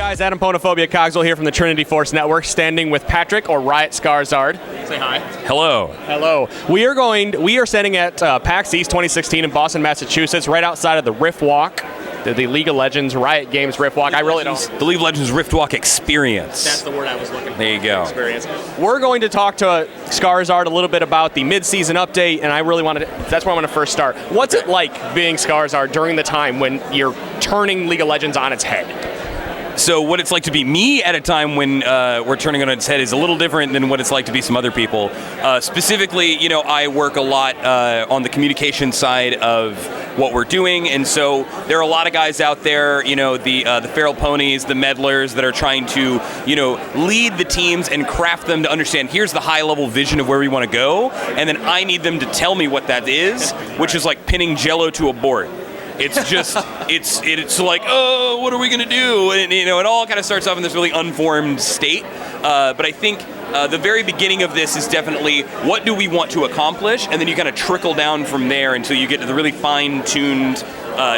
guys, Adam Pwnophobia Cogswell here from the Trinity Force Network, standing with Patrick, or Riot Scarizard. Say hi. Hello. Hello. We are standing at PAX East 2016 in Boston, Massachusetts, right outside of the Rift Walk, the League of Legends Riot Games Rift Walk. The League of Legends Rift Walk experience. That's the word I was looking for. There you go. Experience. We're going to talk to Scarizard a little bit about the mid-season update, and that's where I want to first start. What's it like being Scarizard during the time when you're turning League of Legends on its head? So what it's like to be me at a time when we're turning it on its head is a little different than what it's like to be some other people. Specifically, I work a lot on the communication side of what we're doing, and so there are a lot of guys out there, the feral ponies, the meddlers that are trying to, lead the teams and craft them to understand, here's the high-level vision of where we want to go, and then I need them to tell me what that is, which is like pinning Jell-O to a board. It's just, it's like, oh, what are we going to do? And, it all kind of starts off in this really unformed state. But I think the very beginning of this is definitely, what do we want to accomplish? And then you kind of trickle down from there until you get to the really fine-tuned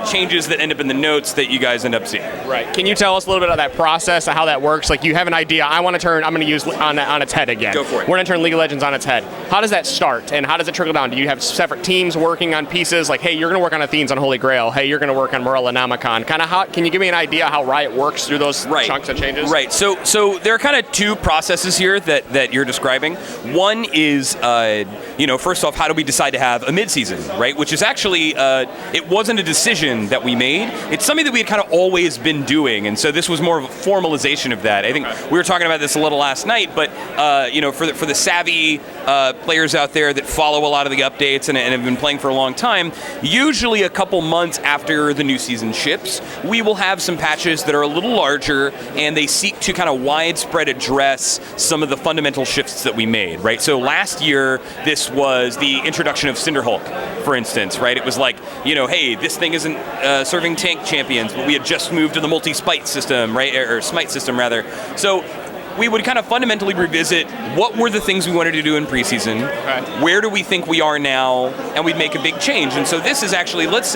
changes that end up in the notes that you guys end up seeing. Right. Can you tell us a little bit of that process, how that works? Like, you have an idea, I'm going to use on its head again. Go for it. We're going to turn League of Legends on its head. How does that start, and how does it trickle down? Do you have separate teams working on pieces? Like, hey, you're going to work on Athene's on Holy Grail. Hey, you're going to work on Morellonomicon. Can you give me an idea how Riot works through those chunks and changes? Right. So there are kind of two processes here that you're describing. One is, first off, how do we decide to have a mid-season, right? Which is actually, it wasn't a decision that we made. It's something that we had kind of always been doing, and so this was more of a formalization of that. I think we were talking about this a little last night, but for the savvy players out there that follow a lot of the updates and have been playing for a long time, usually a couple months after the new season ships, we will have some patches that are a little larger, and they seek to kind of widespread address some of the fundamental shifts that we made, right? So last year, this was the introduction of Cinderhulk, for instance, right? It was like, hey, this thing isn't serving tank champions, but we had just moved to the multi-spite system, right? Or smite system, rather. So we would kind of fundamentally revisit what were the things we wanted to do in preseason, where do we think we are now, and we'd make a big change. And so this is actually, let's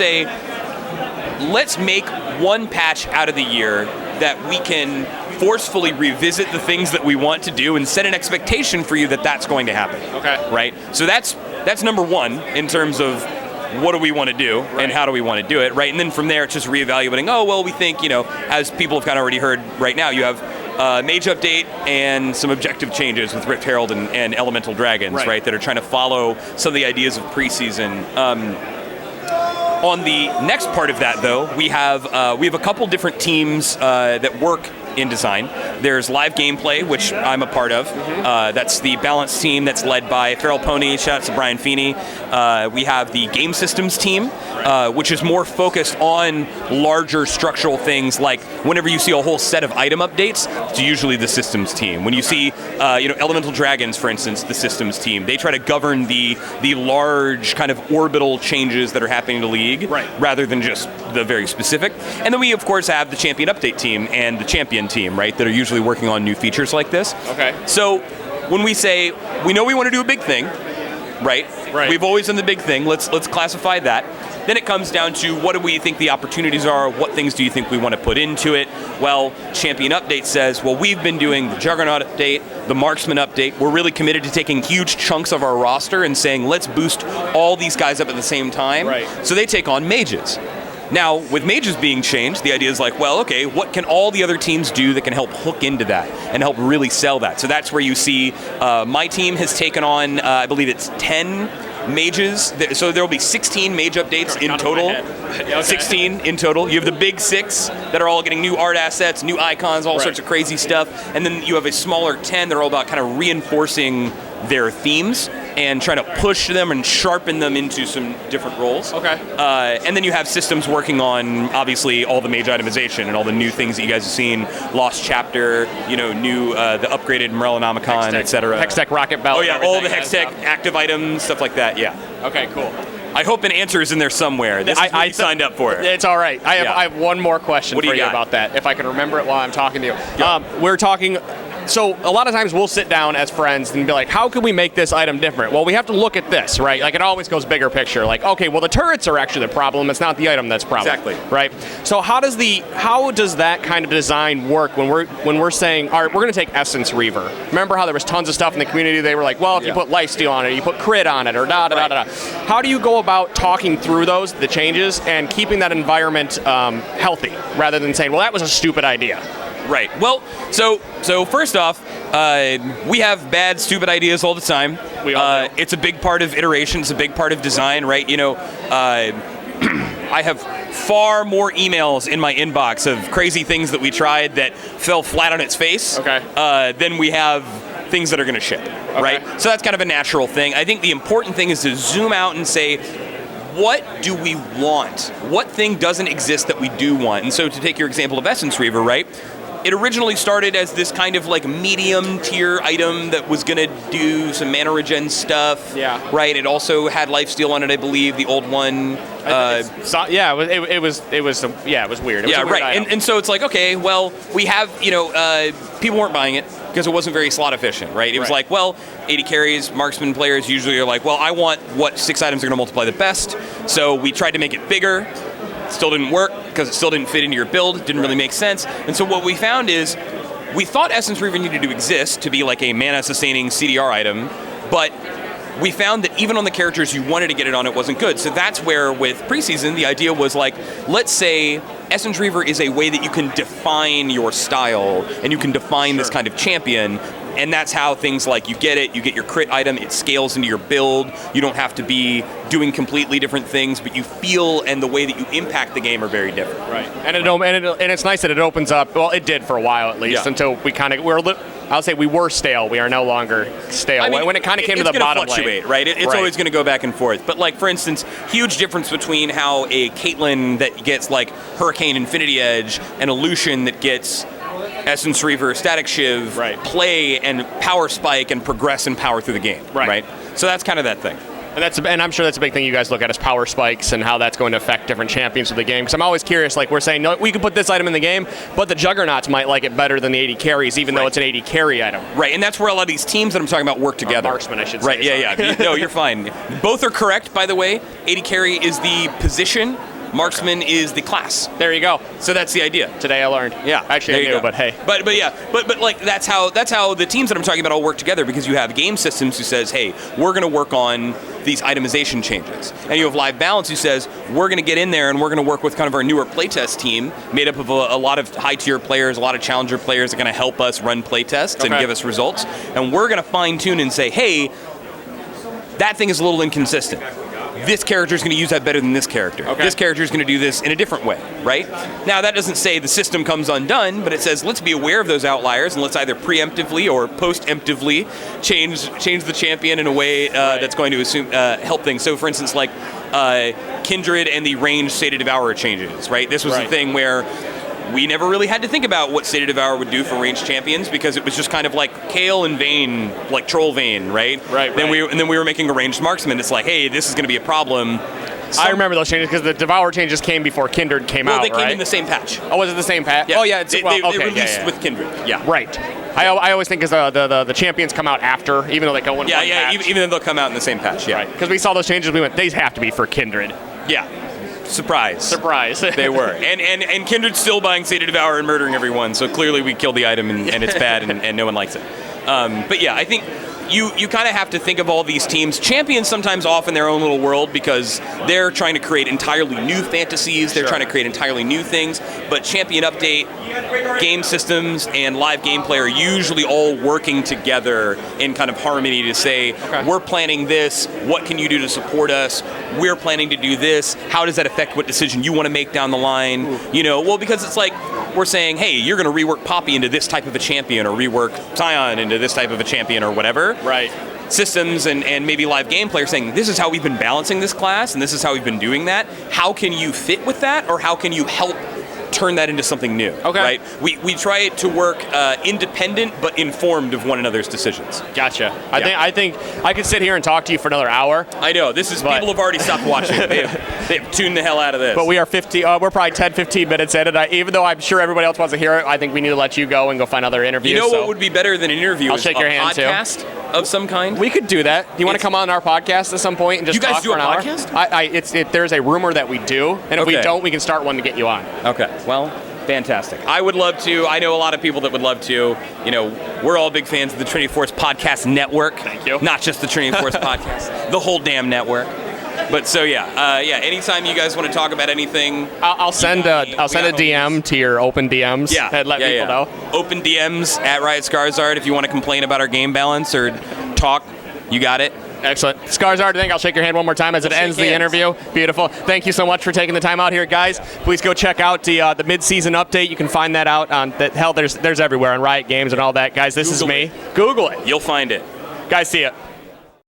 make one patch out of the year that we can forcefully revisit the things that we want to do and set an expectation for you that that's going to happen. Okay. Right? So that's number one in terms of what do we want to do and how do we want to do it, right? And then from there, it's just reevaluating, we think, as people have kind of already heard right now, you have Mage update and some objective changes with Rift Herald and Elemental Dragons, right? That are trying to follow some of the ideas of preseason. On the next part of that, though, we have a couple different teams that work in design. There's live gameplay, which I'm a part of. That's the balance team that's led by Feral Pony. Shout out to Brian Feeney. We have the game systems team, which is more focused on larger structural things, like whenever you see a whole set of item updates, it's usually the systems team. When you see Elemental Dragons, for instance, the systems team, they try to govern the large kind of orbital changes that are happening to League, rather than just the very specific. And then we, of course, have the champion update team and the champion team, right, that are usually working on new features like this. Okay. So when we say, we know we want to do a big thing, right? We've always done the big thing. Let's classify that. Then it comes down to, what do we think the opportunities are? What things do you think we want to put into it? Well, Champion Update says, we've been doing the Juggernaut update, the Marksman update. We're really committed to taking huge chunks of our roster and saying, let's boost all these guys up at the same time. Right. So they take on mages. Now, with mages being changed, the idea is like, what can all the other teams do that can help hook into that and help really sell that? So that's where you see my team has taken on, I believe it's 10 mages. So there will be 16 mage updates in total. Okay. 16 in total. You have the big 6 that are all getting new art assets, new icons, all sorts of crazy stuff. And then you have a smaller 10 that are all about kind of reinforcing their themes and trying to push them and sharpen them into some different roles. Okay. And then you have systems working on, obviously, all the mage itemization and all the new things that you guys have seen. Lost Chapter, new, the upgraded Morellonomicon, etc. Hextech Rocket Belt. Oh yeah, all the Hextech active items, stuff like that, yeah. Okay, cool. I hope an answer is in there somewhere. This is what I signed up for. It's all right. I have one more question for you got? about that, if I can remember it while I'm talking to you. We're talking So a lot of times we'll sit down as friends and be like, how can we make this item different? Well, we have to look at this, right? Like, it always goes bigger picture. Like, okay, well, the turrets are actually the problem. It's not the item that's the problem. Exactly. Right? So how does that kind of design work when we're saying, all right, we're going to take Essence Reaver. Remember how there was tons of stuff in the community? They were like, well, if you put lifesteal on it, you put crit on it, or da-da-da-da-da. How do you go about talking through the changes, and keeping that environment healthy, rather than saying, well, that was a stupid idea? Right. Well, so first off, we have bad, stupid ideas all the time. We all do. It's a big part of iteration. It's a big part of design, right? You know, I have far more emails in my inbox of crazy things that we tried that fell flat on its face than we have things that are going to ship, right? So that's kind of a natural thing. I think the important thing is to zoom out and say, what do we want? What thing doesn't exist that we do want? And so to take your example of Essence Reaver, right? It originally started as this kind of like medium tier item that was going to do some mana regen stuff. Yeah. Right. It also had lifesteal on it, I believe, the old one. It was weird. It was a weird item. And so it's like, okay, well, we have, people weren't buying it because it wasn't very slot efficient, right? It was like, well, 80 carries, marksman players usually are like, well, I want what 6 items are going to multiply the best. So we tried to make it bigger. Still didn't work because it still didn't fit into your build. It didn't really make sense. And so what we found is we thought Essence Reaver needed to exist to be like a mana sustaining CDR item, but we found that even on the characters you wanted to get it on, it wasn't good. So that's where with preseason, the idea was like, let's say Essence Reaver is a way that you can define your style and you can define this kind of champion. And that's how things like you get your crit item, it scales into your build. You don't have to be doing completely different things, but you feel and the way that you impact the game are very different. Right. And it's nice that it opens up. Well, it did for a while at least, until we kind of I'll say we were stale. We are no longer stale. I mean, when it kind of came to the bottom fluctuate, lane, right? It's always going to go back and forth. But like for instance, huge difference between how a Caitlyn that gets like Hurricane Infinity Edge and a Lucian that gets Essence Reaver, Static Shiv, play and power spike and progress and power through the game, right? So that's kind of that thing. And I'm sure that's a big thing you guys look at is power spikes and how that's going to affect different champions of the game. Because I'm always curious, like we're saying, no, we can put this item in the game, but the Juggernauts might like it better than the 80 carries, even though it's an 80 carry item. Right, and that's where a lot of these teams that I'm talking about work together. Marksman, I should say. Right, yeah. No, you're fine. Both are correct, by the way. 80 carry is the position. Marksman is the class. There you go. So that's the idea. Today I learned. Yeah, actually I knew, but hey. But like that's how the teams that I'm talking about all work together, because you have game systems who says, hey, we're going to work on these itemization changes, and you have live balance who says we're going to get in there and we're going to work with kind of our newer playtest team made up of a lot of high tier players, a lot of challenger players that are going to help us run playtests and give us results, and we're going to fine tune and say, hey, that thing is a little inconsistent. This character is going to use that better than this character. This character is going to do this in a different way, right? Now, that doesn't say the system comes undone, but it says let's be aware of those outliers and let's either preemptively or post-emptively change the champion in a way that's going to help things. So, for instance, like Kindred and the ranged State of Devourer changes, right? This was the thing where we never really had to think about what State of Devour would do for ranged champions because it was just kind of like Kale and Vayne, like Troll Vayne, right? Then we were making a ranged marksman. It's like, hey, this is going to be a problem. I remember those changes because the Devour changes came before Kindred came out, Well, they came in the same patch. Oh, was it the same patch? Yeah. Oh, yeah. They released with Kindred. Yeah. Right. I always think because the champions come out after, even though they go in one patch. Even though they'll come out in the same patch, yeah. Right. Because we saw those changes, we went, these have to be for Kindred. Yeah. Surprise. They were. And Kindred's still buying State of Devour and murdering everyone, so clearly we killed the item and it's bad and no one likes it. But yeah, I think you kind of have to think of all these teams. Champions sometimes off in their own little world because they're trying to create entirely new fantasies, they're trying to create entirely new things, but Champion Update, game systems, and live gameplay are usually all working together in kind of harmony to say, we're planning this, what can you do to support us? We're planning to do this, how does that affect what decision you want to make down the line? Because it's like, we're saying, hey, you're going to rework Poppy into this type of a champion or rework Scion into this type of a champion or whatever. Right. Systems and maybe live gameplay are saying, this is how we've been balancing this class and this is how we've been doing that. How can you fit with that or how can you help turn that into something new. Okay. Right? We try it to work independent but informed of one another's decisions. Gotcha. I think I could sit here and talk to you for another hour. I know. People have already stopped watching. They've tuned the hell out of this. But we are 50. We're probably 10, 15 minutes in, and even though I'm sure everybody else wants to hear it, I think we need to let you go and go find other interviews. You know what would be better than an interview? I'll shake your hand too. Podcast of some kind. We could do that. Do you want to come on our podcast at some point and just you guys talk do for a an podcast? hour? There's a rumor that we do, and if we don't, we can start one to get you on. Okay. Well, fantastic. I would love to. I know a lot of people that would love to. You know, we're all big fans of the Trinity Force Podcast Network. Thank you. Not just the Trinity Force Podcast, the whole damn network. But so anytime you guys want to talk about anything, I'll send a DM to your open DMs. And let people know. Open DMs at Riot Scarizard if you want to complain about our game balance or talk. You got it. Excellent. Scarizard, I think I'll shake your hand one more time as it ends the interview. Beautiful. Thank you so much for taking the time out here, guys. Please go check out the mid-season update. You can find that out on there's everywhere on Riot Games and all that, guys. This is me. Google it. You'll find it. Guys, see ya.